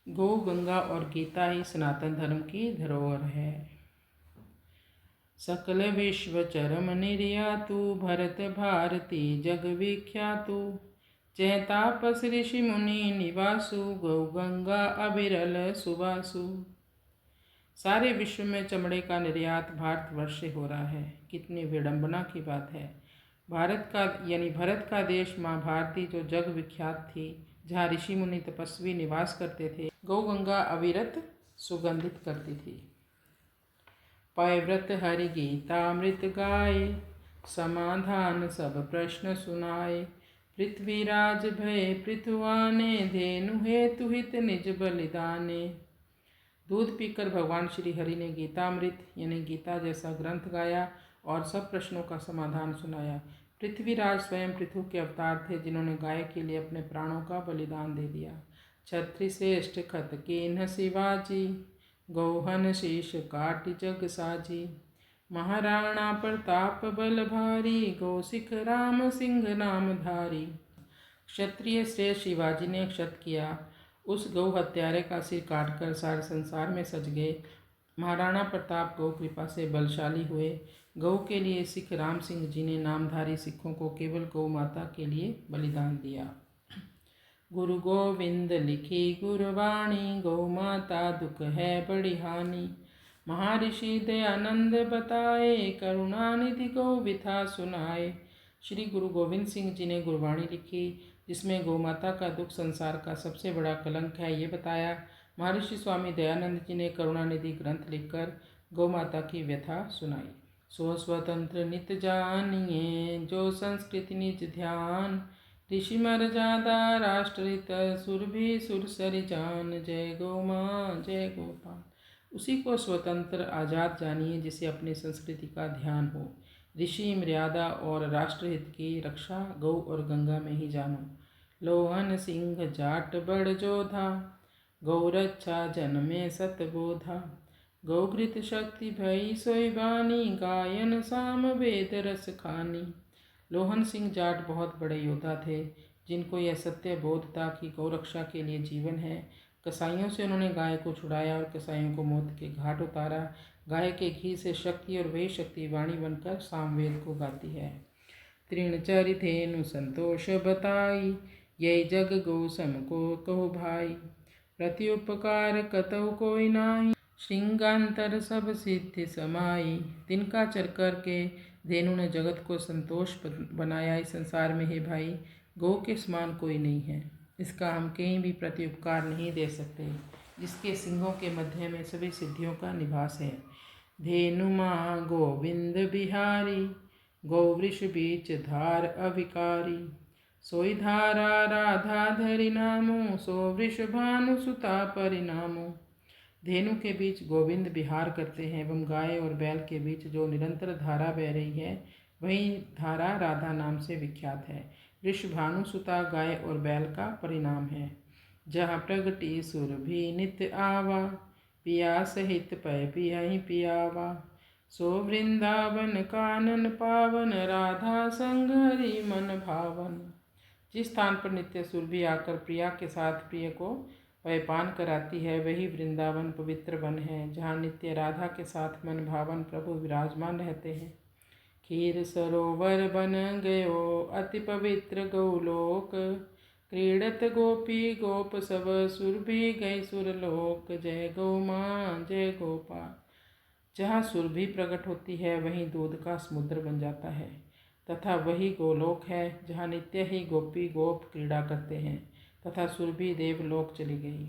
गौ, गंगा और गीता ही सनातन धर्म की धरोहर है। सकल विश्व चरम निर्यातु भरत भारती जग विख्यातु चैतापस ऋषि मुनि निवासु गौ गंगा अविरल सुबासु। सारे विश्व में चमड़े का निर्यात भारतवर्ष से हो रहा है। कितनी विडंबना की बात है। भारत का यानी भरत का देश माँ भारती जो जग विख्यात थी, जहाँ ऋषि मुनि तपस्वी निवास करते थे, गौ गंगा अविरत सुगंधित करती थी। पयव्रत हरि गीतामृत गाए समाधान सब प्रश्न सुनाए। पृथ्वीराज भय पृथुआने धेनु हेतु हित निज बलिदाने। दूध पीकर भगवान श्री हरि ने गीतामृत यानी गीता जैसा ग्रंथ गाया और सब प्रश्नों का समाधान सुनाया। पृथ्वीराज स्वयं पृथु के अवतार थे, जिन्होंने गाय के लिए अपने प्राणों का बलिदान दे दिया। छत्रि श्रेष्ठ खत कीन्ह शिवाजी गौहन शीश काट जग साजी। महाराणा प्रताप बल भारी गौ सिख राम सिंह नाम धारी। क्षत्रिय श्रेष्ठ शिवाजी ने क्षत किया, उस गौ हत्यारे का सिर काटकर सारे संसार में सज गए। महाराणा प्रताप गौ कृपा से बलशाली हुए। गौ के लिए सिख राम सिंह जी ने नामधारी सिखों को केवल गौ माता के लिए बलिदान दिया। गुरु गोविंद लिखी गुरवाणी गौ माता दुख है बड़ी हानि। महर्षि दयानंद बताए करुणानिधि गौ विथा सुनाए। श्री गुरु गोविंद सिंह जी ने गुरबाणी लिखी, जिसमें गौ माता का दुख संसार का सबसे बड़ा कलंक है, ये बताया। महर्षि स्वामी दयानंद जी ने करुणानिधि ग्रंथ लिखकर गौ माता की व्यथा सुनाई। सो स्वतंत्र नित जानिए जो संस्कृति निज ध्यान। ऋषि मर्यादा राष्ट्रहित सुर भी सुर सरि जान। जय गौ माँ जय गोपाल। उसी को स्वतंत्र आज़ाद जानिए जिसे अपनी संस्कृति का ध्यान हो। ऋषि मर्यादा और राष्ट्रहित की रक्षा गौ और गंगा में ही जानो। लोहन सिंह जाट बड़ जोधा गौ रक्षा जन में सतबोधा। गौघृत शक्ति भई सोई बानी गायन साम वेद रस खानी। लोहन सिंह जाट बहुत बड़े योद्धा थे, जिनको यह सत्य बोध था कि गौ रक्षा के लिए जीवन है। कसाईयों से उन्होंने गाय को छुड़ाया और कसाईयों को मौत के घाट उतारा। गाय के घी से शक्ति और वही शक्ति वाणी बनकर सामवेद को गाती है। तृणचरि धेनु संतोष बताई यही जग गौ सम को कहो भाई। प्रति उपकार कतहु कोई नाही श्रृंगांतर सब सिद्धि समाई। तिनका चर करके धेनु ने जगत को संतोष बनाया। इस संसार में हे भाई, गौ के समान कोई नहीं है। इसका हम कहीं भी प्रति उपकार नहीं दे सकते, जिसके सिंहों के मध्य में सभी सिद्धियों का निवास है। धेनु माँ गोविंद बिहारी गौ वृष बीच धार अविकारी। सोई धारा राधा धरि नामो सो वृष भानु सुता परिणामो। धेनु के बीच गोविंद विहार करते हैं एवं गाय और बैल के बीच जो निरंतर धारा बह रही है, वही धारा राधा नाम से विख्यात है। वृषभानु सुता गाय और बैल का परिणाम है। जहाँ प्रगटी सुर भी नित्य आवा पिया सहित पय पियाही पियावा। सो वृंदावन कानन पावन राधा संग हरि मन भावन। जिस स्थान पर नित्य सुर भी आकर प्रिया के साथ प्रिय को पयपान कराती है, वही वृंदावन पवित्र वन है, जहाँ नित्य राधा के साथ मन भावन प्रभु विराजमान रहते हैं। खीर सरोवर बन गयो अति पवित्र गौलोक। क्रीड़त गोपी गोप सब सुर भी गए सुरलोक। जय गौ माँ जय गोपाल। जहाँ सुर भी प्रकट होती है, वहीं दूध का समुद्र बन जाता है, तथा वही गोलोक है जहाँ नित्य ही गोपी गोप क्रीड़ा करते हैं, तथा सुरभि देवलोक चली गई।